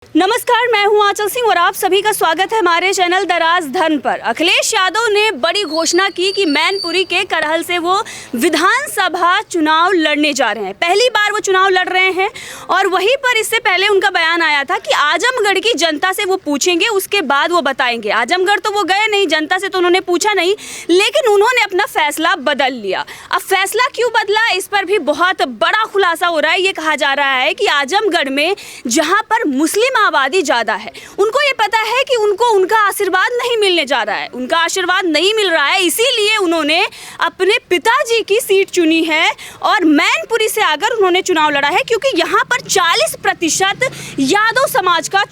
नमस्कार, मैं हूं आंचल सिंह और आप सभी का स्वागत है हमारे चैनल द राजधन पर। अखिलेश यादव ने बड़ी घोषणा की कि मैनपुरी के करहल से वो विधानसभा चुनाव लड़ने जा रहे हैं। पहली बार वो चुनाव लड़ रहे हैं और वहीं पर इससे पहले उनका बयान आया था कि आजमगढ़ की जनता से वो पूछेंगे, उसके बाद वो बताएंगे। आजमगढ़ तो वो गए नहीं, जनता से तो उन्होंने पूछा नहीं, लेकिन उन्होंने अपना फैसला बदल लिया। अब फैसला क्यों बदला, इस पर भी बहुत बड़ा खुलासा हो रहा है। ये कहा जा रहा है कि आजमगढ़ में जहाँ पर मुस्लिम आबादी ज़्यादा है, उनको ये पता है कि उनको उनका आशीर्वाद नहीं मिलने जा रहा है, उनका आशीर्वाद नहीं मिल रहा है, इसीलिए उन्होंने अपने पिताजी की सीट चुनी है और मैनपुरी से आकर उन्होंने चुनाव लड़ा है, क्योंकि यहाँ पर 40% यादव समाज का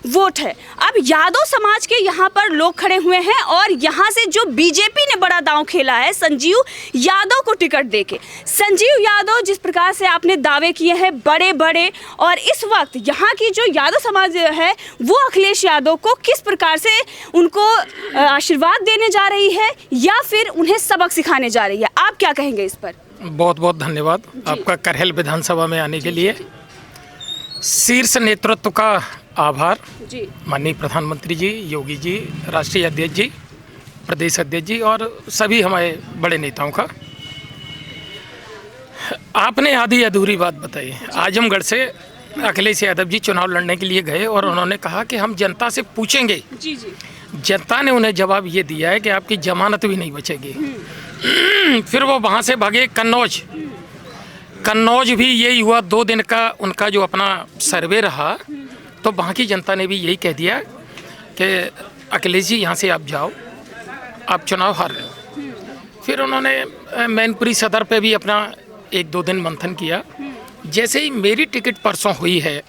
वोट है। अब यादव समाज के यहाँ पर लोग खड़े हुए हैं और यहाँ से जो बीजेपी ने बड़ा दांव खेला है संजीव यादव को टिकट देके। संजीव यादव जिस प्रकार से आपने दावे किए हैं बड़े बड़े, और इस वक्त यहाँ की जो यादव समाज है वो अखिलेश यादव को किस प्रकार से उनको आशीर्वाद देने जा रही है या फिर उन्हें सबक सिखाने जा रही है, आप क्या कहेंगे इस पर? बहुत बहुत धन्यवाद आपका करहल विधानसभा में आने के लिए। शीर्ष नेतृत्व का आभार जी, माननीय प्रधानमंत्री जी, योगी जी, राष्ट्रीय अध्यक्ष जी, प्रदेश अध्यक्ष जी और सभी हमारे बड़े नेताओं का। आपने आधी अधूरी बात बताई। आजमगढ़ से अखिलेश यादव जी चुनाव लड़ने के लिए गए और उन्होंने कहा कि हम जनता से पूछेंगे। जी जी। जनता ने उन्हें जवाब ये दिया है कि आपकी जमानत भी नहीं बचेगी। फिर वो वहाँ से भागे कन्नौज। कन्नौज भी यही हुआ, 2 दिन का उनका जो अपना सर्वे रहा, तो वहाँ की जनता ने भी यही कह दिया कि अखिलेश जी यहाँ से आप जाओ, आप चुनाव हार रहे हो। फिर उन्होंने मैनपुरी सदर पे भी अपना 1-2 दिन मंथन किया। जैसे ही मेरी टिकट परसों हुई है,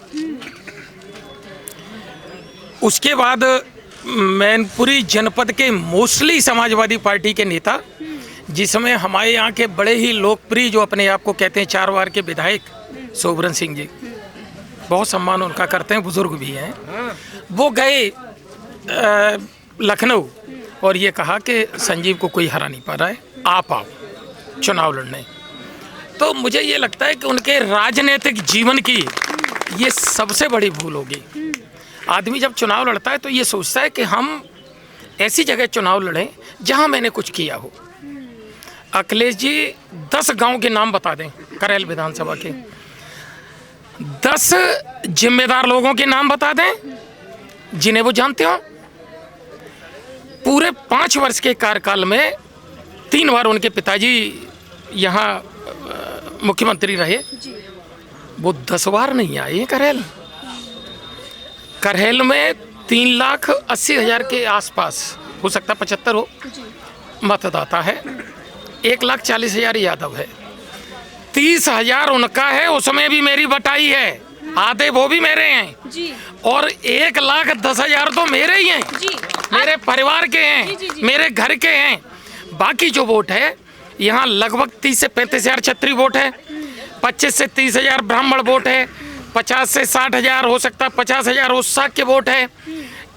उसके बाद मैनपुरी जनपद के मोस्टली समाजवादी पार्टी के नेता, जिसमें हमारे यहाँ के बड़े ही लोकप्रिय जो अपने आप को कहते हैं 4 बार के विधायक सोबरन सिंह जी, बहुत सम्मान उनका करते हैं, बुजुर्ग भी हैं, वो गए लखनऊ और ये कहा कि संजीव को कोई हरा नहीं पा रहा है, आप आओ चुनाव लड़ने। तो मुझे ये लगता है कि उनके राजनीतिक जीवन की ये सबसे बड़ी भूल होगी। आदमी जब चुनाव लड़ता है तो ये सोचता है कि हम ऐसी जगह चुनाव लड़ें जहां मैंने कुछ किया हो। अखिलेश जी 10 गांव के नाम बता दें करहल विधानसभा के, 10 जिम्मेदार लोगों के नाम बता दें जिन्हें वो जानते हो। पूरे 5 वर्ष के कार्यकाल में 3 बार उनके पिताजी यहाँ मुख्यमंत्री रहे, वो 10 बार नहीं आए करहल। करहल में 3,80,000 के आसपास, हो सकता 75 हो, मतदाता है। 1,40,000 यादव है, 30,000 उनका है, उसमें भी मेरी बटाई है, आधे वो भी मेरे हैं जी। और 1,10,000 तो मेरे ही हैं जी। मेरे परिवार के हैं जी। मेरे घर के हैं। बाकी जो वोट है यहाँ लगभग 30 से 35,000 क्षत्रिय वोट है, 25 से 30,000 ब्राह्मण वोट है, 50 से 60,000 हो सकता 50,000 ओसा के वोट है,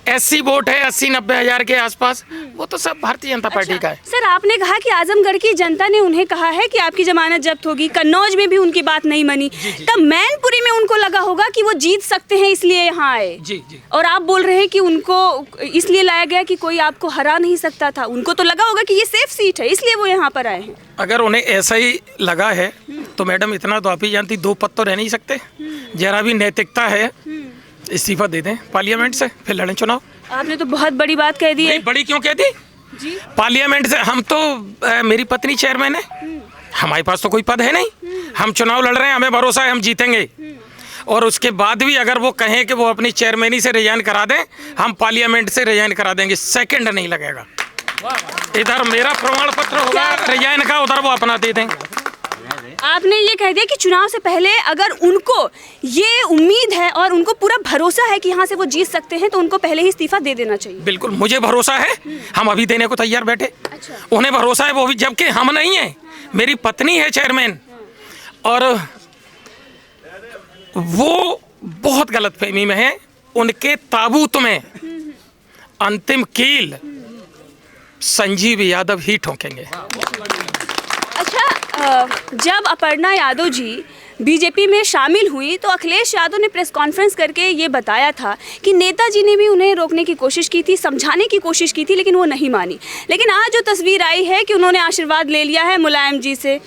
एससी वोट है 80-90,000 के आसपास, वो तो सब भारतीय जनता पार्टी का है। सर, आपने कहा कि आजमगढ़ की जनता ने उन्हें कहा है कि आपकी जमानत जब्त होगी, कन्नौज में भी उनकी बात नहीं मानी, तब मैनपुरी में उनको लगा होगा कि वो जीत सकते हैं इसलिए यहाँ आए जी जी। और आप बोल रहे हैं कि उनको इसलिए लाया गया कि कोई आपको हरा नहीं सकता था, उनको तो लगा होगा कि ये सेफ सीट है इसलिए वो यहाँ पर आए हैं। अगर उन्हें ऐसा ही लगा है तो मैडम इतना तो आप ही जानती, 2 पद तो रह नहीं सकते। जरा भी नैतिकता है, इस्तीफा दे दें पार्लियामेंट से, फिर लड़ें चुनाव। आपने तो बहुत बड़ी बात कह दी है। बड़ी क्यों कह दी जी? पार्लियामेंट से हम तो मेरी पत्नी चेयरमैन है, हमारे पास तो कोई पद है नहीं, हम चुनाव लड़ रहे हैं, हमें भरोसा है हम जीतेंगे। और उसके बाद भी अगर वो कहें कि वो अपनी चेयरमैनी से रिजाइन करा दें, हम पार्लियामेंट से रिजाइन करा देंगे, सेकंड नहीं लगेगा। इधर मेरा प्रमाण पत्र होगा रिजाइन का, उधर वो अपना दे दें। आपने ये कह दिया कि चुनाव से पहले अगर उनको ये उम्मीद है और उनको पूरा भरोसा है कि यहाँ से वो जीत सकते हैं तो उनको पहले ही इस्तीफा दे देना चाहिए। बिल्कुल, मुझे भरोसा है, हम अभी देने को तैयार बैठे। अच्छा। उन्हें भरोसा है, वो भी, जबकि हम नहीं हैं, मेरी पत्नी है चेयरमैन। और वो बहुत गलतफहमी में है, उनके ताबूत में अंतिम कील संजीव यादव ही ठोकेंगे। अच्छा, जब अपर्णा यादव जी बीजेपी में शामिल हुई तो अखिलेश यादव ने प्रेस कॉन्फ्रेंस करके ये बताया था कि नेताजी ने भी उन्हें रोकने की कोशिश की थी, समझाने की कोशिश की थी, लेकिन वो नहीं मानी। लेकिन आज जो तस्वीर आई है कि उन्होंने आशीर्वाद ले लिया है मुलायम जी से।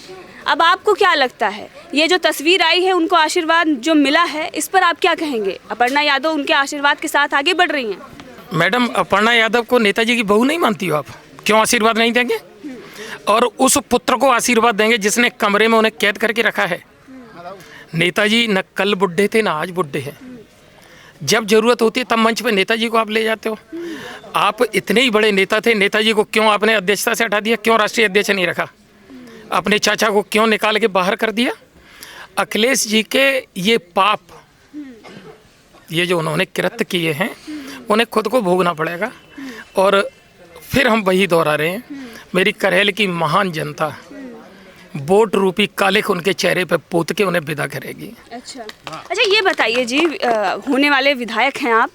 अब आपको क्या लगता है, ये जो तस्वीर आई है, उनको आशीर्वाद जो मिला है, इस पर आप क्या कहेंगे? अपर्णा यादव उनके आशीर्वाद के साथ आगे बढ़ रही हैं। मैडम, अपर्णा यादव को नेताजी की बहू नहीं मानती हो आप? क्यों आशीर्वाद नहीं देंगे? और उस पुत्र को आशीर्वाद देंगे जिसने कमरे में उन्हें कैद करके रखा है। नेताजी न कल बुढ़े थे ना आज बुढ़े हैं। जब जरूरत होती है तब मंच पे नेताजी को आप ले जाते हो। आप इतने ही बड़े नेता थे, नेताजी को क्यों आपने अध्यक्षता से हटा दिया? क्यों राष्ट्रीय अध्यक्ष नहीं रखा? अपने चाचा को क्यों निकाल के बाहर कर दिया? अखिलेश जी के ये पाप, ये जो उन्होंने कृत्य किए हैं, उन्हें खुद को भोगना पड़ेगा। और फिर हम वही दोहरा रहे हैं, मेरी करेल की महान जनता वोट रूपी कालिख उनके चेहरे पे पोत के उन्हें विदा करेगी। अच्छा, ये बताइए जी, होने वाले विधायक हैं आप,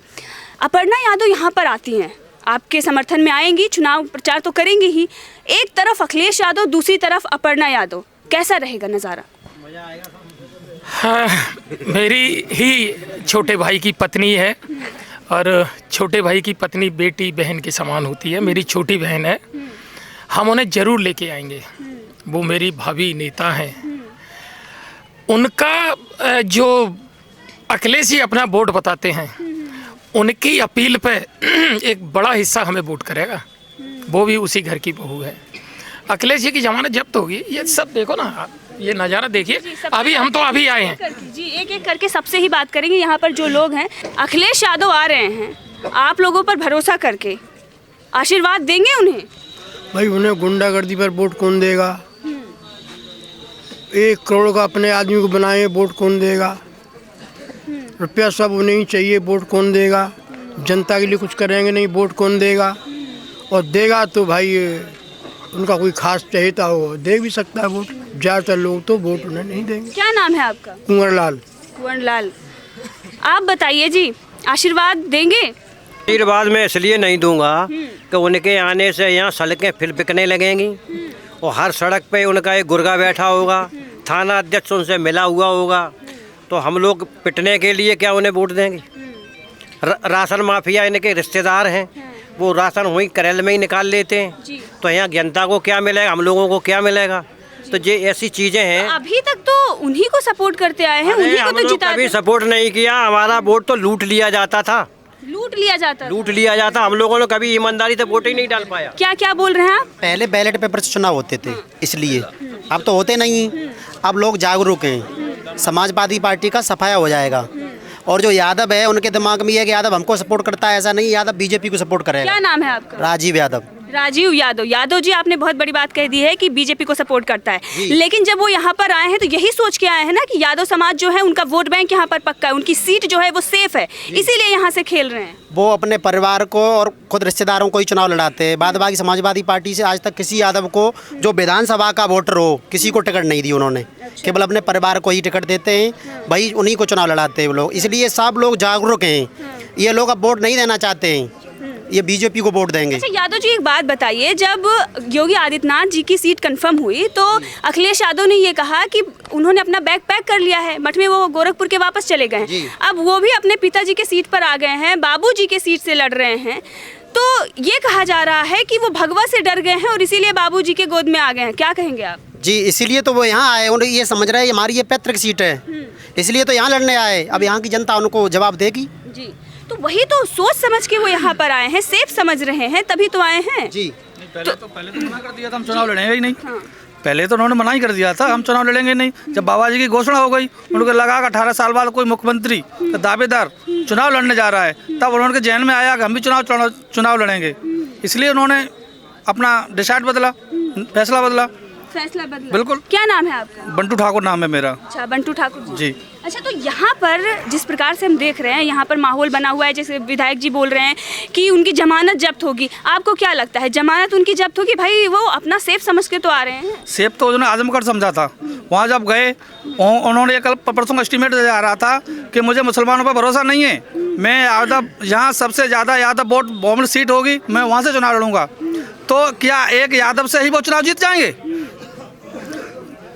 अपर्णा यादव यहाँ पर आती हैं, आपके समर्थन में आएंगी, चुनाव प्रचार तो करेंगी ही। एक तरफ अखिलेश यादव, दूसरी तरफ अपर्णा यादव, कैसा रहेगा नज़ारा? हाँ, मेरी ही छोटे भाई की पत्नी है और छोटे भाई की पत्नी बेटी बहन के समान होती है। मेरी छोटी बहन है, हम उन्हें जरूर लेके आएंगे। वो मेरी भावी नेता हैं। उनका जो अखिलेश जी अपना वोट बताते हैं, उनकी अपील पे एक बड़ा हिस्सा हमें वोट करेगा। वो भी उसी घर की बहू है। अखिलेश जी की जमानत जब्त होगी। ये सब देखो ना, ये नज़ारा देखिए। अभी हम तो अभी आए हैं जी, एक एक करके सबसे ही बात करेंगे। यहाँ पर जो लोग हैं, अखिलेश यादव आ रहे हैं, आप लोगों पर भरोसा करके आशीर्वाद देंगे उन्हें? भाई, उन्हें गुंडागर्दी पर वोट कौन देगा? 1 करोड़ का अपने आदमी को बनाए, वोट कौन देगा? रुपया सब उन्हें ही चाहिए, वोट कौन देगा? जनता के लिए कुछ करेंगे नहीं, वोट कौन देगा? और देगा तो भाई उनका कोई खास चाहता हो दे भी सकता है वोट। ज़्यादातर लोग तो वोट उन्हें नहीं देंगे। क्या नाम है आपका? कुंवर लाल। कुंवर लाल, आप बताइए जी, आशीर्वाद देंगे? आशीर्वाद मैं इसलिए नहीं दूंगा कि उनके आने से यहाँ सड़कें फिर बिकने लगेंगी और हर सड़क पे उनका एक गुर्गा बैठा होगा, थाना अध्यक्ष उनसे मिला हुआ होगा, तो हम लोग पिटने के लिए क्या उन्हें वोट देंगे? राशन माफिया इनके रिश्तेदार हैं, वो राशन वहीं करेल में ही निकाल लेते हैं, तो यहाँ जनता को क्या मिलेगा, हम लोगों को क्या मिलेगा? तो ये ऐसी चीजें हैं। अभी तक तो उन्हीं को सपोर्ट करते आए हैं, उन्हीं को तो जिता। कभी सपोर्ट नहीं किया, हमारा वोट तो लूट लिया जाता था। लूट लिया जाता। हम लोगों ने कभी ईमानदारी से वोट ही नहीं डाल पाया। क्या क्या बोल रहे हैं आप? पहले बैलेट पेपर से चुनाव होते थे, इसलिए अब तो होते नहीं। अब लोग जागरूक हैं, समाजवादी पार्टी का सफाया हो जाएगा। और जो यादव है, उनके दिमाग में ये है कि यादव हमको सपोर्ट करता है, ऐसा नहीं। यादव बीजेपी को सपोर्ट करेगा। क्या नाम है आपका? राजीव यादव। राजीव यादव। यादव जी, आपने बहुत बड़ी बात कह दी है कि बीजेपी को सपोर्ट करता है, लेकिन जब वो यहाँ पर आए हैं तो यही सोच के आए हैं ना कि यादव समाज जो है उनका वोट बैंक यहाँ पर पक्का है, उनकी सीट जो है वो सेफ है, इसीलिए यहाँ से खेल रहे हैं। वो अपने परिवार को और खुद रिश्तेदारों को ही चुनाव लड़ाते हैं। बाद बाकी समाजवादी पार्टी से आज तक किसी यादव को जो विधानसभा का वोटर हो, किसी को टिकट नहीं दी उन्होंने। केवल अपने परिवार को ही टिकट देते हैं, भाई उन्हीं को चुनाव लड़ाते हैं वो लोग। इसलिए सब लोग जागरूक हैं। ये लोग अब वोट नहीं देना चाहते हैं, ये बीजेपी को वोट देंगे। अच्छा यादव जी, एक बात बताइए, जब योगी आदित्यनाथ जी की सीट कंफर्म हुई तो अखिलेश यादव ने ये कहा कि उन्होंने अपना बैग पैक कर लिया है, मठ में वो गोरखपुर के वापस चले गए हैं। अब वो भी अपने पिताजी के सीट पर आ गए हैं, बाबूजी के सीट से लड़ रहे हैं, तो ये कहा जा रहा है कि वो भगवा से डर गए हैं और इसीलिए बाबूजी के गोद में आ गए हैं। क्या कहेंगे आप? जी, इसीलिए तो वो यहाँ आए। उन्हें ये समझ रहे हैं हमारी ये पैतृक सीट है, इसलिए तो यहाँ लड़ने आए। अब यहाँ की जनता उनको जवाब देगी जी। तो वही तो सोच समझ के वो यहाँ पर आए हैं, सेफ समझ रहे हैं, तभी तो आए हैं जी। पहले तो मना कर दिया था, हम चुनाव लड़ेंगे ही नहीं। पहले तो उन्होंने मना ही कर दिया था, हम चुनाव लड़ेंगे नहीं। जब बाबा जी की घोषणा हो गई, उनको लगा कि 18 साल बाद कोई मुख्यमंत्री का दावेदार चुनाव लड़ने जा रहा है, तब उन्होंने जहन में आया कि हम भी चुनाव लड़ेंगे। इसलिए उन्होंने अपना डिसाइड बदला, फैसला बदला। बिल्कुल। क्या नाम है आपका? बंटू ठाकुर नाम है मेरा। अच्छा, बंटू ठाकुर जी। अच्छा, तो यहाँ पर जिस प्रकार से हम देख रहे हैं, यहाँ पर माहौल बना हुआ है, जैसे विधायक जी बोल रहे हैं कि उनकी जमानत जब्त होगी, आपको क्या लगता है जमानत उनकी जब्त होगी? भाई वो अपना सेफ समझ के तो आ रहे हैं। सेफ तो उन्होंने आजमगढ़ समझा था। वहाँ जब गए, उन्होंने कल परसों का एस्टीमेट दे आ रहा था कि मुझे मुसलमानों पर भरोसा नहीं है, मैं यादव, यहाँ सबसे ज़्यादा यादव वोट बहुमत सीट होगी, मैं वहाँ से चुनाव लड़ूंगा। तो क्या एक यादव से ही वो चुनाव जीत जाएंगे?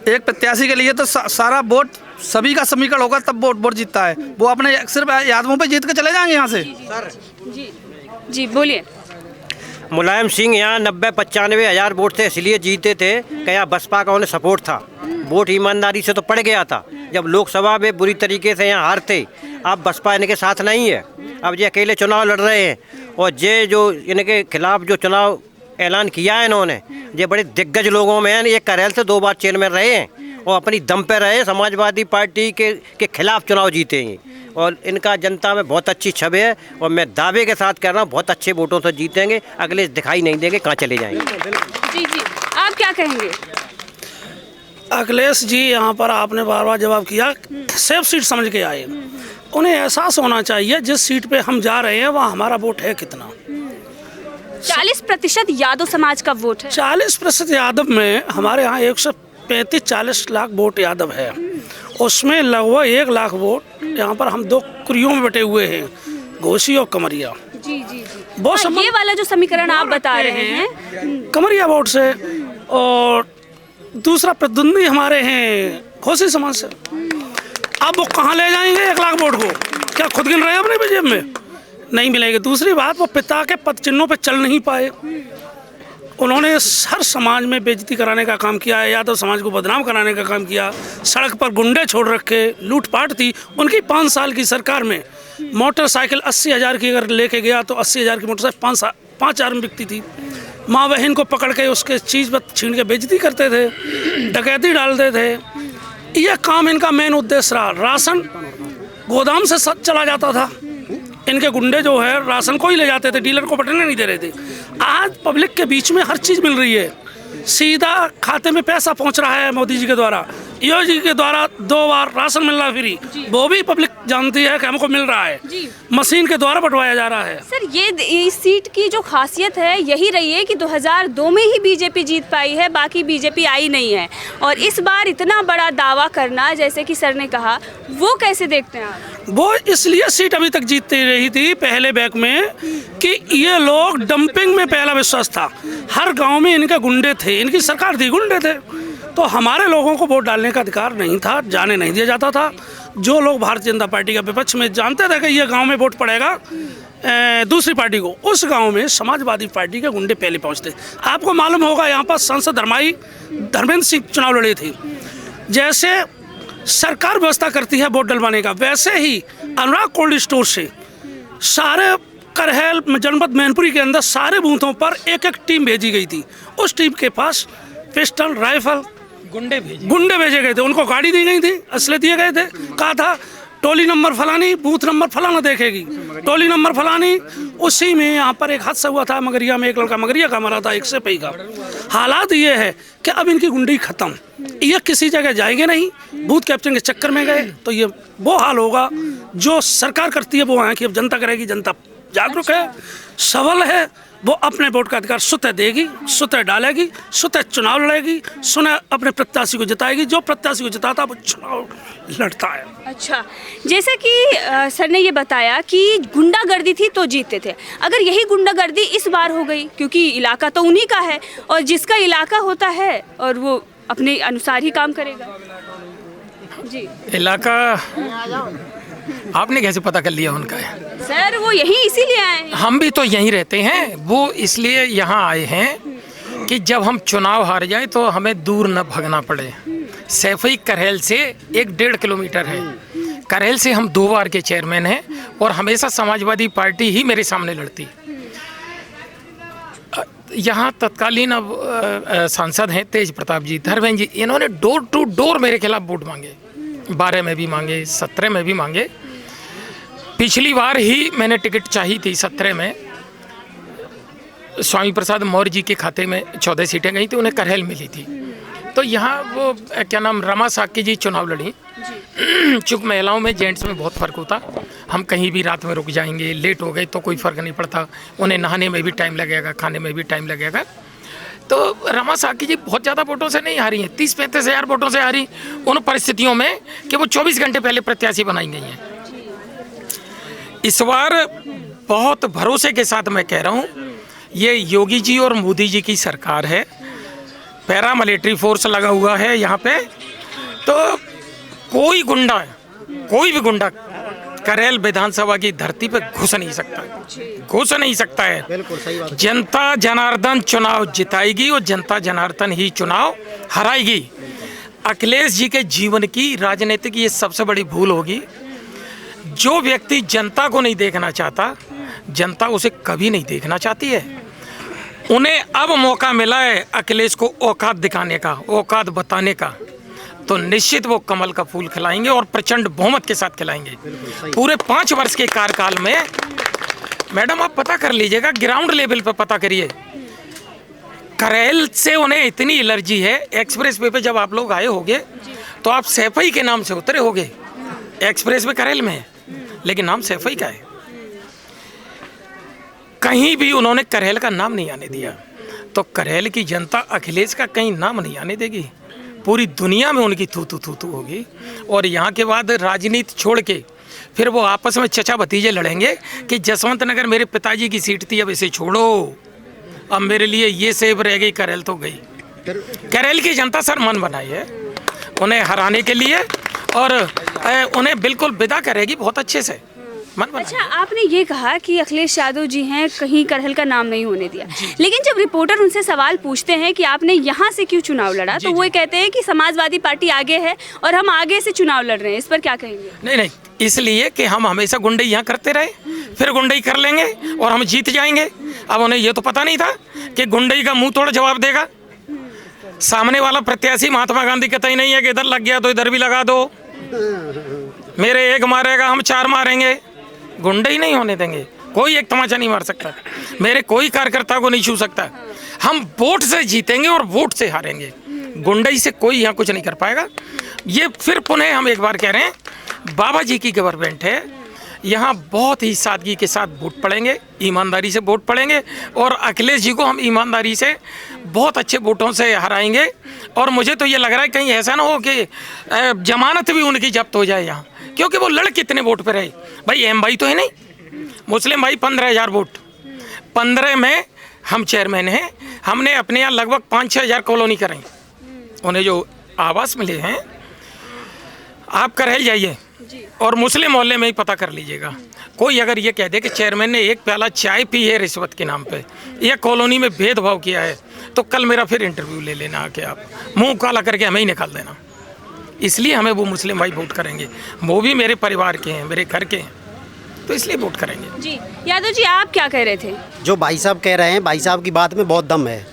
एक प्रत्याशी के लिए तो सारा वोट सभी का समीकरण होगा तब वोट जीतता है। वो अपने सिर्फ यादवों पे जीत के चले जाएंगे यहाँ से। जी जी बोलिए। मुलायम सिंह यहाँ 90-95 हज़ार वोट से इसलिए जीते थे कि यहाँ बसपा का उन्हें सपोर्ट था। वोट ईमानदारी से तो पड़ गया था। जब लोकसभा में बुरी तरीके से यहाँ हारते, अब बसपा इनके साथ नहीं है। अब ये अकेले चुनाव लड़ रहे हैं और ये जो इनके खिलाफ जो चुनाव ऐलान किया है इन्होंने, ये बड़े दिग्गज लोगों में हैं। ये करेल से 2 बार चेयरमैन रहे हैं और अपनी दम पे रहे, समाजवादी पार्टी के खिलाफ चुनाव जीते हैं और इनका जनता में बहुत अच्छी छवि है और मैं दावे के साथ कह रहा हूँ बहुत अच्छे वोटों से जीतेंगे। अगले दिखाई नहीं देंगे कहाँ चले जाएंगे। जी जी आप क्या कहेंगे? अखिलेश जी यहाँ पर आपने बार बार जवाब किया, सेफ सीट समझ के आए। उन्हें एहसास होना चाहिए जिस सीट पे हम जा रहे हैं वहाँ हमारा वोट है कितना। 40% यादव समाज का वोट है। 40% यादव में हमारे यहाँ 135-40 लाख वोट यादव है। उसमें लगभग 1 लाख वोट यहाँ पर हम 2 कुरियों में बटे हुए हैं, घोसी और कमरिया। जी जी जी बहुत हाँ, ये वाला जो समीकरण आप बता रहे हैं कमरिया वोट से, और दूसरा प्रतिद्वंदी हमारे हैं घोसी समाज से। अब वो कहाँ ले जाएंगे 1 लाख वोट को? क्या खुद गिन रहे हैं अपने जेब में? नहीं मिलेंगे। दूसरी बात, वो पिता के पद चिन्हों पे चल नहीं पाए। उन्होंने हर समाज में बेइज्जती कराने का काम किया है, यादव समाज को बदनाम कराने का काम किया। सड़क पर गुंडे छोड़ रखे, लूटपाट थी उनकी। 5 साल की सरकार में मोटरसाइकिल 80,000 की अगर लेके गया तो 80,000 की मोटरसाइकिल 5 में बिकती थी। माँ बहन को पकड़ के उसके चीज़ पर छीन के बेइज्जती करते थे, डकैती डालते थे। यह काम इनका मेन उद्देश्य रहा। राशन गोदाम से चला जाता था। इनके गुंडे जो है राशन को ही ले जाते थे, डीलर को बटने नहीं दे रहे थे। आज पब्लिक के बीच में हर चीज़ मिल रही है, सीधा खाते में पैसा पहुंच रहा है। मोदी जी के द्वारा, योगी के द्वारा 2 बार राशन मिल रहा है फ्री, वो भी पब्लिक जानती है कि हमको मिल रहा है। मशीन के द्वारा बंटवाया जा रहा है। सर ये इस सीट की जो खासियत है यही रही है कि 2002 में ही बीजेपी जीत पाई है, बाकी बीजेपी आई नहीं है। और इस बार इतना बड़ा दावा करना, जैसे कि सर ने कहा, वो कैसे देखते हैं आप? वो इसलिए सीट अभी तक जीतती रही थी पहले बैक में कि ये लोग डंपिंग में पहला विश्वास था। हर गांव में इनके गुंडे थे, इनकी सरकार थी, गुंडे थे। तो हमारे लोगों को वोट डालने का अधिकार नहीं था, जाने नहीं दिया जाता था। जो लोग भारतीय जनता पार्टी का विपक्ष में जानते थे कि ये गांव में वोट पड़ेगा दूसरी पार्टी को, उस गांव में समाजवादी पार्टी के गुंडे पहले पहुंचते। आपको मालूम होगा यहाँ पर सांसद धर्मेंद्र सिंह चुनाव लड़े थे। जैसे सरकार व्यवस्था करती है वोट डलवाने का, वैसे ही अनुराग कोल्ड स्टोर से सारे करहल जनपद मैनपुरी के अंदर सारे बूथों पर 1-1 टीम भेजी गई थी। उस टीम के पास पिस्टल, राइफल, गुंडे भेजे गए थे। उनको गाड़ी दी गई थी, असले दिए गए थे। कहा था टोली नंबर फलानी, बूथ नंबर फलाना देखेगी, टोली नंबर फलानी। उसी में यहाँ पर एक हादसा हुआ था मगरिया में, एक लड़का मगरिया का मरा था 1 से पई का। हालात ये है कि अब इनकी गुंडी खत्म, ये किसी जगह जाएंगे नहीं। बूथ कैप्चर के चक्कर में गए तो ये वो हाल होगा जो सरकार करती है वो है कि अब जनता करेगी। जनता जागरूक है, सबल है, वो अपने वोट का अधिकार स्वतः देगी, स्वतः डालेगी, स्वतः चुनाव लड़ेगी, स्वतः अपने प्रत्याशी को जिताएगी। जो प्रत्याशी को जिताता वो चुनाव लड़ता है। अच्छा, जैसा कि सर ने ये बताया कि गुंडागर्दी थी तो जीतते थे। अगर यही गुंडागर्दी इस बार हो गई, क्योंकि इलाका तो उन्हीं का है और जिसका इलाका होता है और वो अपने अनुसार ही काम करेगा। जी, इलाका आपने कैसे पता कर लिया उनका है? सर वो यही इसीलिए आए हैं। हम भी तो यहीं रहते हैं। वो इसलिए यहाँ आए हैं कि जब हम चुनाव हार जाए तो हमें दूर न भागना पड़े। सैफई करहल से 1-1.5 किलोमीटर है। करहल से हम 2 बार के चेयरमैन हैं और हमेशा समाजवादी पार्टी ही मेरे सामने लड़ती। यहाँ तत्कालीन अब सांसद हैं तेज प्रताप जी, धर्मेंद्र जी, इन्होंने डोर टू डोर मेरे खिलाफ वोट मांगे। 12 में भी मांगे, 17 में भी मांगे। पिछली बार ही मैंने टिकट चाहिए थी 17 में, स्वामी प्रसाद मौर्य जी के खाते में 14 सीटें गई थी, उन्हें करहल मिली थी। तो यहाँ वो क्या नाम रमा साकी जी चुनाव लड़ी। चूँकि महिलाओं में जेंट्स में बहुत फ़र्क होता, हम कहीं भी रात में रुक जाएंगे, लेट हो गए तो कोई फ़र्क नहीं पड़ता, उन्हें नहाने में भी टाइम लगेगा, खाने में भी टाइम लगेगा। तो रमा साकी जी बहुत ज़्यादा वोटों से नहीं हारी हैं, 30-35 हज़ार वोटों से हारी उन परिस्थितियों में कि वो 24 घंटे पहले प्रत्याशी बनाई गई हैं। इस बार बहुत भरोसे के साथ मैं कह रहा हूँ, ये योगी जी और मोदी जी की सरकार है। पैरा मिलिट्री फोर्स लगा हुआ है यहाँ पे, तो कोई गुंडा, कोई भी गुंडा करेल विधानसभा की धरती पे घुस नहीं सकता है। बिल्कुल सही बात। जनता जनार्दन चुनाव जिताएगी और जनता जनार्दन ही चुनाव हराएगी। अखिलेश जी के जीवन की राजनीतिक ये सबसे बड़ी भूल होगी। जो व्यक्ति जनता को नहीं देखना चाहता, जनता उसे कभी नहीं देखना चाहती है। उन्हें अब मौका मिला है अखिलेश को औकात दिखाने का, औकात बताने का, तो निश्चित वो कमल का फूल खिलाएंगे और प्रचंड बहुमत के साथ खिलाएंगे। पूरे 5 वर्ष के कार्यकाल में मैडम आप पता कर लीजिएगा, ग्राउंड लेवल पर पता करिए, करेल से उन्हें इतनी एलर्जी है। एक्सप्रेस वे पे जब आप लोग आए होगे तो आप सैफई के नाम से उतरे होगे। एक्सप्रेस वे करेल में है, लेकिन नाम सैफई का है। कहीं भी उन्होंने करेल का नाम नहीं आने दिया, तो करेल की जनता अखिलेश का कहीं नाम नहीं आने देगी। पूरी दुनिया में उनकी थू थू होगी। और यहाँ के बाद राजनीति छोड़ के फिर वो आपस में चचा भतीजे लड़ेंगे कि जसवंत नगर मेरे पिताजी की सीट थी, अब इसे छोड़ो, अब मेरे लिए ये सेब रह गई, करेल तो गई। करेल की जनता सर मन बनाई है उन्हें हराने के लिए, और उन्हें बिल्कुल विदा करेगी बहुत अच्छे से। अच्छा, आपने ये कहा कि अखिलेश यादव जी हैं, कहीं करेल का नाम नहीं होने दिया, लेकिन जब रिपोर्टर उनसे सवाल पूछते हैं कि आपने यहाँ से क्यों चुनाव लड़ा, तो वो कहते हैं कि समाजवादी पार्टी आगे है और हम आगे से चुनाव लड़ रहे हैं। इस पर क्या कहेंगे? नहीं, इसलिए कि हम हमेशा गुंडई यहाँ करते रहे, फिर गुंडई कर लेंगे और हम जीत जाएंगे। अब उन्हें ये तो पता नहीं था कि गुंडई का मुंह तोड़ जवाब देगा। सामने वाला प्रत्याशी महात्मा गांधी कहता ही नहीं है कि इधर लग गया तो इधर भी लगा दो, मेरे एक मारेगा हम 4 मारेंगे। गुंडे ही नहीं होने देंगे, कोई एक तमाचा नहीं मार सकता, मेरे कोई कार्यकर्ता को नहीं छू सकता। हम वोट से जीतेंगे और वोट से हारेंगे, गुंडई से कोई यहाँ कुछ नहीं कर पाएगा। ये फिर पुनः हम एक बार कह रहे हैं, बाबा जी की गवर्नमेंट है, यहाँ बहुत ही सादगी के साथ वोट पड़ेंगे, ईमानदारी से वोट पड़ेंगे, और अखिलेश जी को हम ईमानदारी से बहुत अच्छे वोटों से हराएंगे। और मुझे तो ये लग रहा है कहीं ऐसा ना हो कि जमानत भी उनकी जब्त हो जाए यहाँ, क्योंकि वो लड़ कितने वोट पे रहे। भाई एम भाई तो है नहीं, मुस्लिम भाई 15,000 वोट, 15 में हम चेयरमैन हैं। हमने अपने यहाँ लगभग 5-6 हज़ार कॉलोनी कराई, उन्हें जो आवास मिले हैं। आप करेल जाइए और मुस्लिम मोहल्ले में ही पता कर लीजिएगा, कोई अगर ये कह दे कि चेयरमैन ने 1 प्याला चाय पी है रिश्वत के नाम पे, या कॉलोनी में भेदभाव किया है, तो कल मेरा फिर इंटरव्यू ले लेना आके, आप मुंह काला करके हमें ही निकाल देना। इसलिए हमें वो मुस्लिम भाई वोट करेंगे, वो भी मेरे परिवार के हैं, मेरे घर के हैं, तो इसलिए वोट करेंगे। जी यादव जी, आप क्या कह रहे थे? जो भाई साहब कह रहे हैं, भाई साहब की बात में बहुत दम है।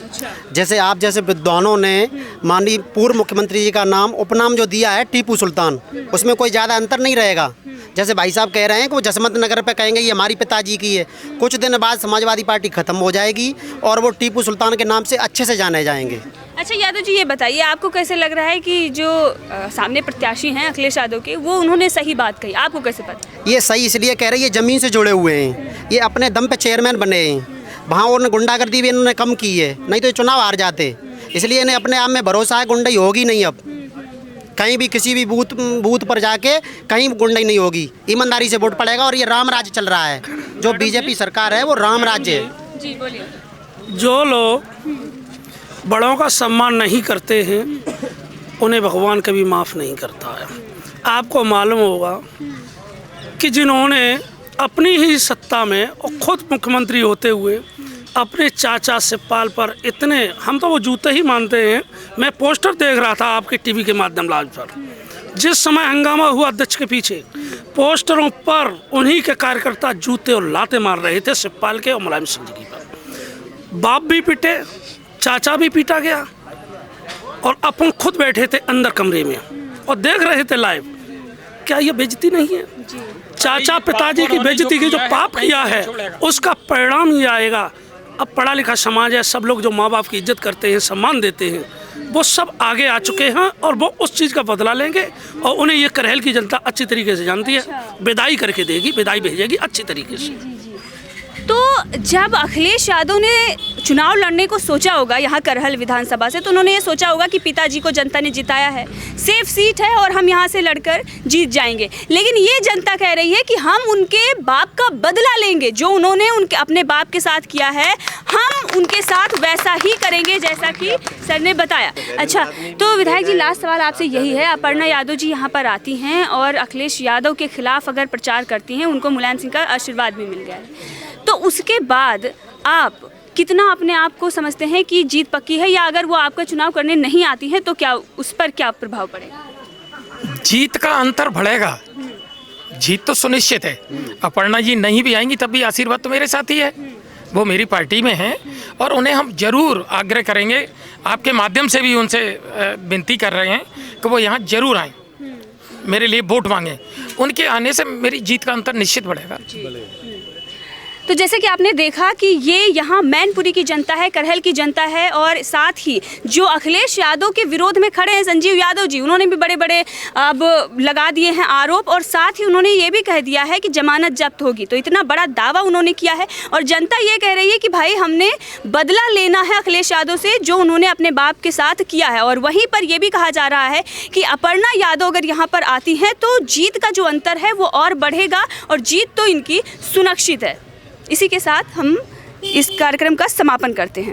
जैसे आप जैसे विद्वानों ने माननीय पूर्व मुख्यमंत्री जी का नाम, उपनाम जो दिया है टीपू सुल्तान, उसमें कोई ज़्यादा अंतर नहीं रहेगा। जैसे भाई साहब कह रहे हैं कि वो जसवंत नगर पे कहेंगे ये हमारी पिताजी की है, कुछ दिन बाद समाजवादी पार्टी ख़त्म हो जाएगी और वो टीपू सुल्तान के नाम से अच्छे से जाने जाएंगे। अच्छा यादव जी, ये बताइए, आपको कैसे लग रहा है कि जो सामने प्रत्याशी हैं अखिलेश यादव के, वो उन्होंने सही बात कही, आपको कैसे पता? ये सही इसलिए कह रहे हैं, ये ज़मीन से जुड़े हुए हैं, ये अपने दम पे चेयरमैन बने हैं। वहाँ उन्होंने गुंडागर्दी भी इन्होंने कम की है, नहीं तो ये चुनाव हार जाते। इसलिए इन्हें अपने आप में भरोसा है, गुंडाई होगी नहीं। अब कहीं भी किसी भी बूथ पर जाके कहीं गुंडाई नहीं होगी, ईमानदारी से वोट पड़ेगा। और ये राम राज्य चल रहा है, जो बीजेपी सरकार है वो राम राज्य है। जी बोलिए। जो लोग बड़ों का सम्मान नहीं करते हैं, उन्हें भगवान कभी माफ़ नहीं करता है। आपको मालूम होगा कि जिन्होंने अपनी ही सत्ता में और खुद मुख्यमंत्री होते हुए अपने चाचा शिवपाल पर इतने, हम तो वो जूते ही मानते हैं। मैं पोस्टर देख रहा था आपके टीवी के माध्यम लाइव पर, जिस समय हंगामा हुआ अध्यक्ष के पीछे, पोस्टरों पर उन्हीं के कार्यकर्ता जूते और लाते मार रहे थे शिवपाल के और मुलायम सिंह जी पर। बाप भी पिटे, चाचा भी पीटा गया, और अपन खुद बैठे थे अंदर कमरे में और देख रहे थे लाइव। क्या ये बेइज्जती नहीं है? चाचा पिताजी की बेइज्जती की जो पाप किया है, उसका परिणाम ये आएगा। अब पढ़ा लिखा समाज है, सब लोग जो माँ बाप की इज्जत करते हैं, सम्मान देते हैं, वो सब आगे आ चुके हैं और वो उस चीज़ का बदला लेंगे। और उन्हें ये करेल की जनता अच्छी तरीके से जानती है, विदाई करके देगी, विदाई भेजेगी अच्छी तरीके से। तो जब अखिलेश यादव ने चुनाव लड़ने को सोचा होगा यहाँ करहल विधानसभा से, तो उन्होंने ये सोचा होगा कि पिताजी को जनता ने जिताया है, सेफ सीट है और हम यहाँ से लड़कर जीत जाएंगे। लेकिन ये जनता कह रही है कि हम उनके बाप का बदला लेंगे, जो उन्होंने उनके अपने बाप के साथ किया है, हम उनके साथ वैसा ही करेंगे जैसा कि सर ने बताया। अच्छा, तो विधायक जी लास्ट सवाल आपसे यही है, अपर्णा यादव जी यहाँ पर आती हैं और अखिलेश यादव के खिलाफ अगर प्रचार करती हैं, उनको मुलायम सिंह का आशीर्वाद भी मिल गया है, तो उसके बाद आप कितना अपने आप को समझते हैं कि जीत पक्की है, या अगर वो आपका चुनाव करने नहीं आती है तो क्या उस पर क्या प्रभाव पड़ेगा? जीत का अंतर बढ़ेगा, जीत तो सुनिश्चित है। अपर्णा जी नहीं भी आएंगी तब भी आशीर्वाद तो मेरे साथ ही है, वो मेरी पार्टी में हैं और उन्हें हम जरूर आग्रह करेंगे, आपके माध्यम से भी उनसे विनती कर रहे हैं कि वो यहाँ जरूर आएं, मेरे लिए वोट मांगें। उनके आने से मेरी जीत का अंतर निश्चित बढ़ेगा। तो जैसे कि आपने देखा कि ये यहाँ मैनपुरी की जनता है, करहल की जनता है, और साथ ही जो अखिलेश यादव के विरोध में खड़े हैं संजीव यादव जी, उन्होंने भी बड़े बड़े अब लगा दिए हैं आरोप, और साथ ही उन्होंने ये भी कह दिया है कि जमानत जब्त होगी। तो इतना बड़ा दावा उन्होंने किया है और जनता ये कह रही है कि भाई हमने बदला लेना है अखिलेश यादव से जो उन्होंने अपने बाप के साथ किया है। और वहीं पर यह भी कहा जा रहा है कि अपर्णा यादव अगर यहाँ पर आती हैं तो जीत का जो अंतर है वो और बढ़ेगा और जीत तो इनकी सुनिश्चित है। इसी के साथ हम इस कार्यक्रम का समापन करते हैं।